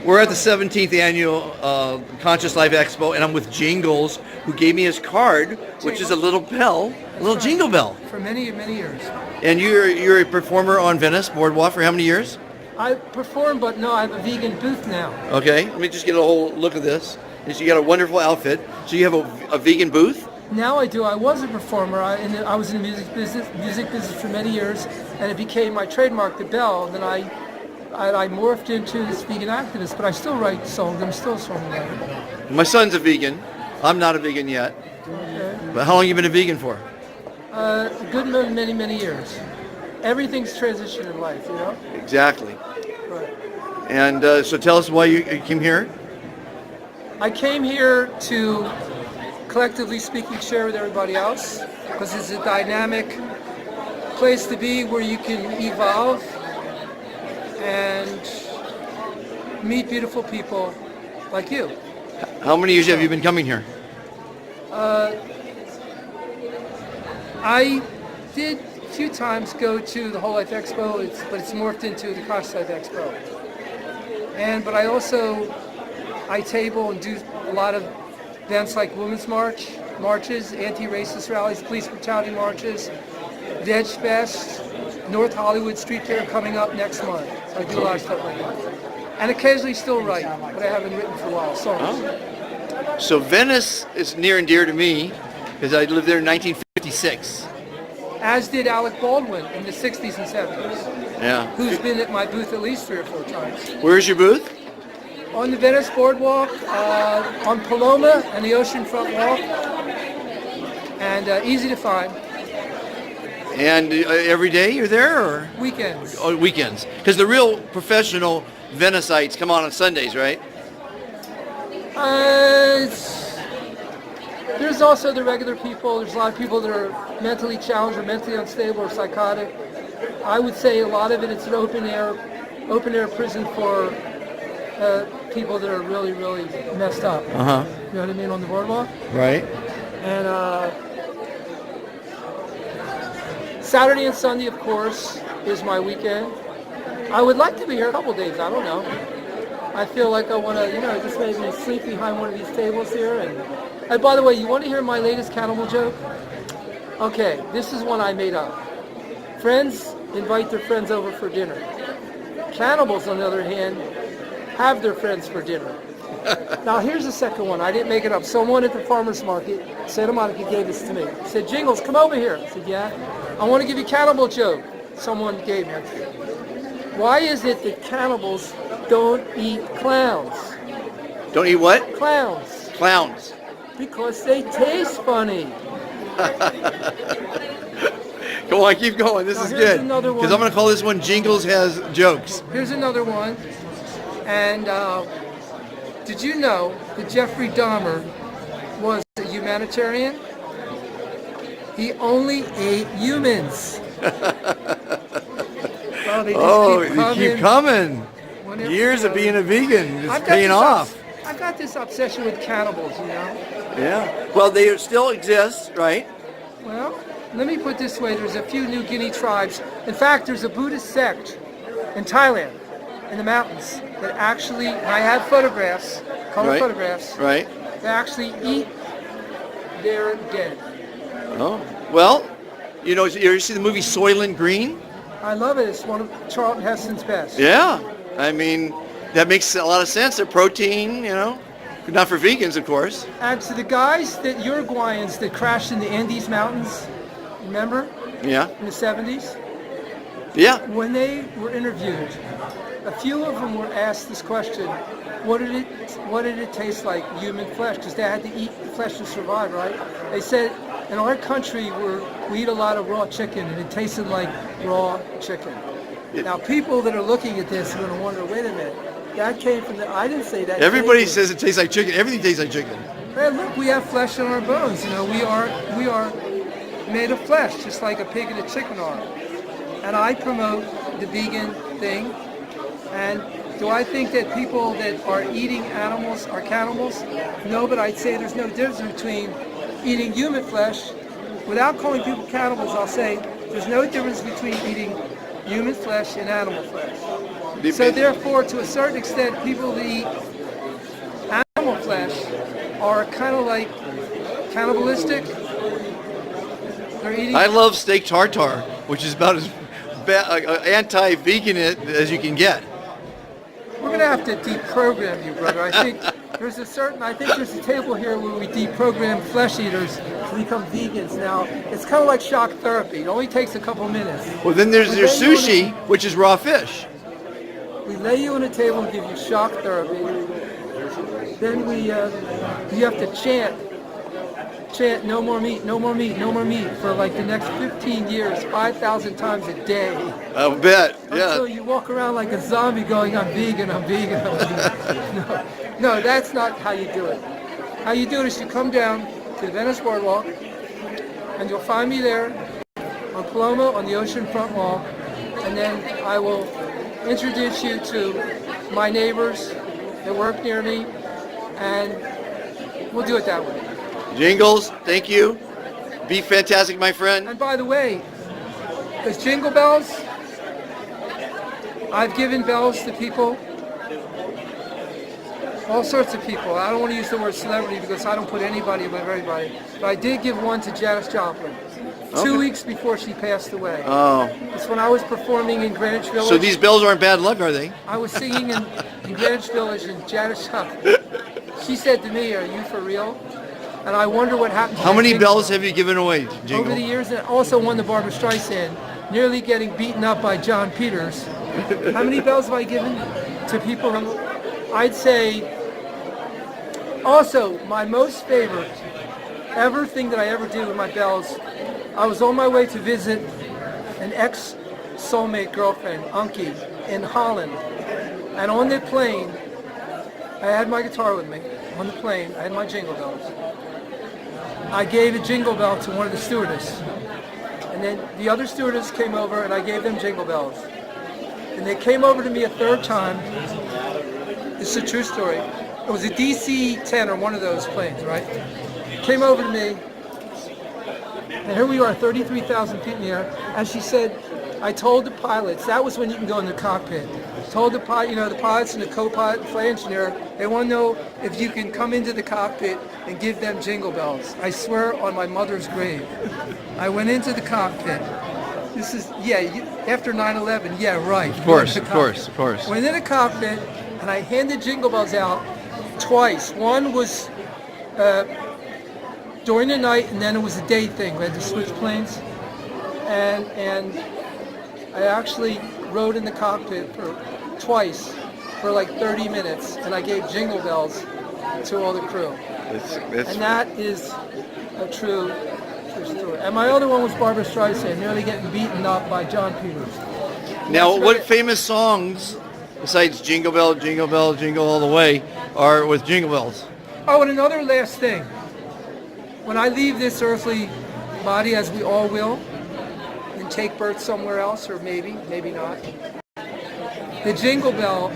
We're at the 17th annual Conscious Life Expo, and I'm with Jingles, who gave me his card, which is a little bell, a little jingle bell. For many, many years. And you're a performer on Venice Boardwalk for how many years? I perform, but no, I have a vegan booth now. Okay, let me just get a whole look at this. You got a wonderful outfit. So you have a vegan booth? Now I do. I was a performer. I was in the music business for many years, and it became my trademark, the bell. And then I morphed into this vegan activist, but I still write songs. I'm still a songwriter. My son's a vegan. I'm not a vegan yet. Okay. But how long have you been a vegan for? A good many, many years. Everything's transition in life, you know? Exactly. Right. And so tell us why you came here. I came here to, collectively speaking, share with everybody else, because it's a dynamic place to be where you can evolve and meet beautiful people like you. How many years have you been coming here? I did a few times go to the Whole Life Expo, but it's morphed into the Conscious Life Expo. But I also, I table and do a lot of events like Women's marches, anti-racist rallies, police brutality marches, Veg Fest, North Hollywood Street Fair coming up next month. So I do a lot of stuff like that. And occasionally still write, but I haven't written for a while, songs. Oh. So Venice is near and dear to me because I lived there in 1956. As did Alec Baldwin in the 60s and 70s. Yeah. Who's been at my booth at least 3 or 4 times. Where's your booth? On the Venice Boardwalk, on Paloma and the Oceanfront Walk, and easy to find. And every day you're there, or? Weekends. Oh, weekends. Because the real professional Venicites come on Sundays, right? There's also the regular people. There's a lot of people that are mentally challenged or mentally unstable or psychotic. I would say a lot of it, it's an open air prison for people that are really, really messed up. Uh-huh. You know what I mean, on the boardwalk? Right. And Saturday and Sunday, of course, is my weekend. I would like to be here a couple days. I don't know. I feel like I want to, just maybe sleep behind one of these tables here. And by the way, you want to hear my latest cannibal joke? Okay, this is one I made up. Friends invite their friends over for dinner. Cannibals, on the other hand, have their friends for dinner. Now here's the second one. I didn't make it up. Someone at the farmer's market, Santa Monica, gave this to me. He said, "Jingles, come over here." I said, "Yeah." "I want to give you a cannibal joke." Someone gave me. Why is it that cannibals don't eat clowns? Don't eat what? Clowns. Clowns. Because they taste funny. Go on, keep going. This is good. Because I'm going to call this one Jingles Has Jokes. Here's another one. And did you know that Jeffrey Dahmer was a humanitarian? He only ate humans. Well, they keep coming. Years of being a vegan. It's paying off. I've got this obsession with cannibals, Yeah. Well, they still exist, right? Well, let me put it this way. There's a few New Guinea tribes. In fact, there's a Buddhist sect in Thailand, in the mountains, that actually, and I have photographs, color photographs, right? They actually eat their dead. Oh, well, you ever see the movie Soylent Green? I love it. It's one of Charlton Heston's best. Yeah, I mean, that makes a lot of sense. They're protein, not for vegans, of course. And to the guys, Uruguayans that crashed in the Andes Mountains, remember? Yeah. In the 70s? Yeah. When they were interviewed, a few of them were asked this question: what did it taste like, human flesh? Because they had to eat flesh to survive, right? They said, in our country, we eat a lot of raw chicken, and it tasted like raw chicken. Now, people that are looking at this are going to wonder, wait a minute, that came from I didn't say that. Everybody says it tastes like chicken. Everything tastes like chicken. Hey, look, we have flesh in our bones. We are made of flesh, just like a pig and a chicken are. And I promote the vegan thing. And do I think that people that are eating animals are cannibals? No, but I'd say there's no difference between eating human flesh. Without calling people cannibals, I'll say there's no difference between eating human flesh and animal flesh. So therefore, to a certain extent, people who eat animal flesh are kind of like cannibalistic. They're eating. I love steak tartare, which is about as anti-vegan as you can get. We're gonna have to deprogram you, brother. I think there's a table here where we deprogram flesh eaters to become vegans. Now, it's kind of like shock therapy. It only takes a couple minutes. Well, then there's your sushi, which is raw fish. We lay you on a table and give you shock therapy. Then you have to chant no more meat, no more meat, no more meat for like the next 15 years, 5,000 times a day. I'll bet, yeah. Until you walk around like a zombie going, I'm vegan, I'm vegan, I'm vegan. No, that's not how you do it. How you do it is you come down to the Venice Boardwalk, and you'll find me there on Paloma on the oceanfront wall, and then I will introduce you to my neighbors that work near me, and we'll do it that way. Jingles, thank you. Be fantastic, my friend. And by the way, there's Jingle Bells. I've given bells to people, all sorts of people. I don't want to use the word celebrity because I don't put anybody above everybody. But I did give one to Janis Joplin 2 weeks before she passed away. Oh. It's when I was performing in Greenwich Village. So these bells aren't bad luck, are they? I was singing in Greenwich Village, and Janis Joplin, she said to me, "Are you for real?" And I wonder what happened to How many Jingle bells have you given away, Jingle? over the years, and also won the Barbra Streisand, nearly getting beaten up by John Peters. How many bells have I given to people? I'd say, also, my most favorite ever thing that I ever did with my bells, I was on my way to visit an ex-soulmate girlfriend, Anki, in Holland. And on the plane, I had my guitar with me. On the plane, I had my Jingle Bells. I gave a Jingle Bell to one of the stewardess. And then the other stewardess came over and I gave them Jingle Bells. And they came over to me a third time. This is a true story. It was a DC-10 or one of those planes, right? Came over to me. And here we are, 33,000 feet in the air. And she said, I told the pilots, that was when you can go in the cockpit. Told the pilots and the co-pilot and flight engineer, they want to know if you can come into the cockpit and give them Jingle Bells. I swear on my mother's grave. I went into the cockpit. This is, after 9/11, yeah, right. Of course. Went in the cockpit and I handed Jingle Bells out twice. One was during the night, and then it was a day thing. We had to switch planes. And I actually rode in the cockpit twice for like 30 minutes, and I gave Jingle Bells to all the crew. And that is a true story. And my other one was Barbra Streisand, nearly getting beaten up by John Peters. Now, what famous songs, besides Jingle Bell, Jingle Bell, Jingle All the Way, are with Jingle Bells? Oh, and another last thing. When I leave this earthly body, as we all will, and take birth somewhere else, or maybe not, the Jingle Bell,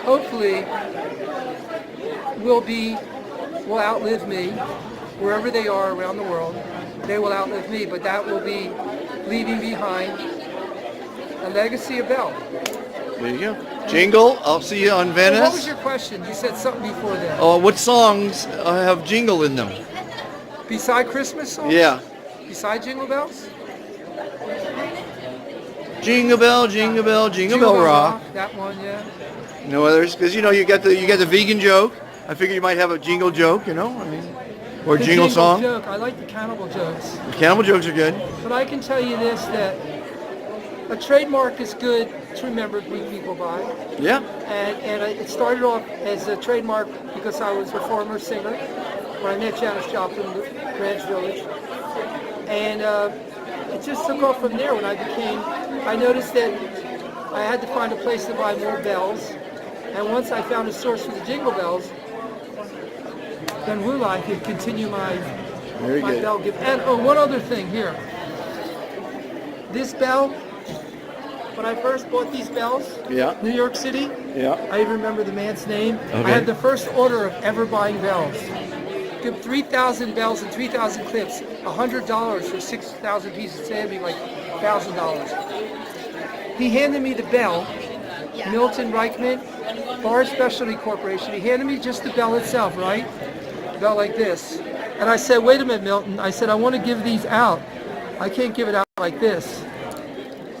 hopefully, will outlive me. Wherever they are around the world, they will outlive me, but that will be leaving behind a legacy of Bell. There you go. Jingle, I'll see you on Venice. What was your question? You said something before that. Oh, what songs have Jingle in them? Beside Christmas songs? Yeah. Beside Jingle Bells? Jingle Bell, Jingle Bell, Jingle Bell Rock. That one, yeah. No others, because you got the vegan joke. I figured you might have a jingle joke, or The jingle song. Joke. I like the cannibal jokes. The cannibal jokes are good. But I can tell you this, that a trademark is good to remember bring people by. Yeah. And it started off as a trademark because I was a former singer when I met Janis Joplin in Greenwich Village. And it just took off from there when I noticed that I had to find a place to buy more bells. And once I found a source for the Jingle Bells, then I could continue my bell gift. And one other thing here. This bell, when I first bought these bells, New York City, I even remember the man's name. Okay. I had the first order of ever buying bells. Give 3,000 bells and 3,000 clips, $100 for 6,000 pieces. Today it'd be like $1,000. He handed me the bell, Milton Reichman, Bar Specialty Corporation. He handed me just the bell itself, right? The bell like this. And I said, wait a minute, Milton. I said, I want to give these out. I can't give it out like this,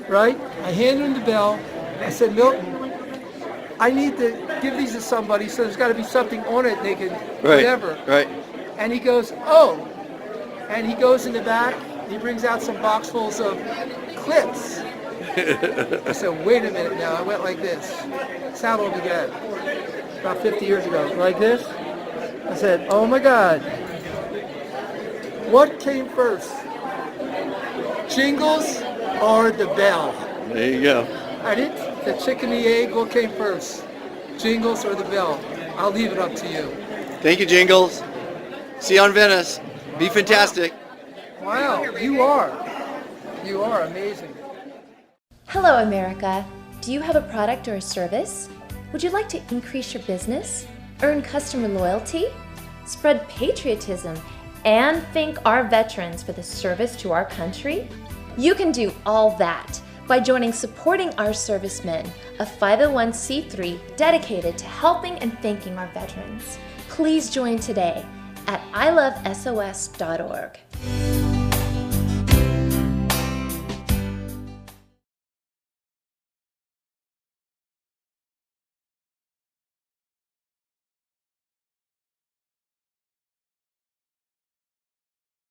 right? I handed him the bell. I said, Milton, I need to give these to somebody, so there's got to be something on it they can, whatever. Right. And he goes, oh. And he goes in the back. He brings out some boxfuls of clips. I said, wait a minute now. I went like this. Saddled again. About 50 years ago. Like this. I said, oh my God. What came first? Jingles or the bell? There you go. I didn't. The chicken and the egg, what came first? Jingles or the bell? I'll leave it up to you. Thank you, Jingles. See you on Venice. Be fantastic. Wow, you are. You are amazing. Hello, America. Do you have a product or a service? Would you like to increase your business, earn customer loyalty, spread patriotism, and thank our veterans for the service to our country? You can do all that by joining Supporting Our Servicemen, a 501c3 dedicated to helping and thanking our veterans. Please join today at ilovesos.org.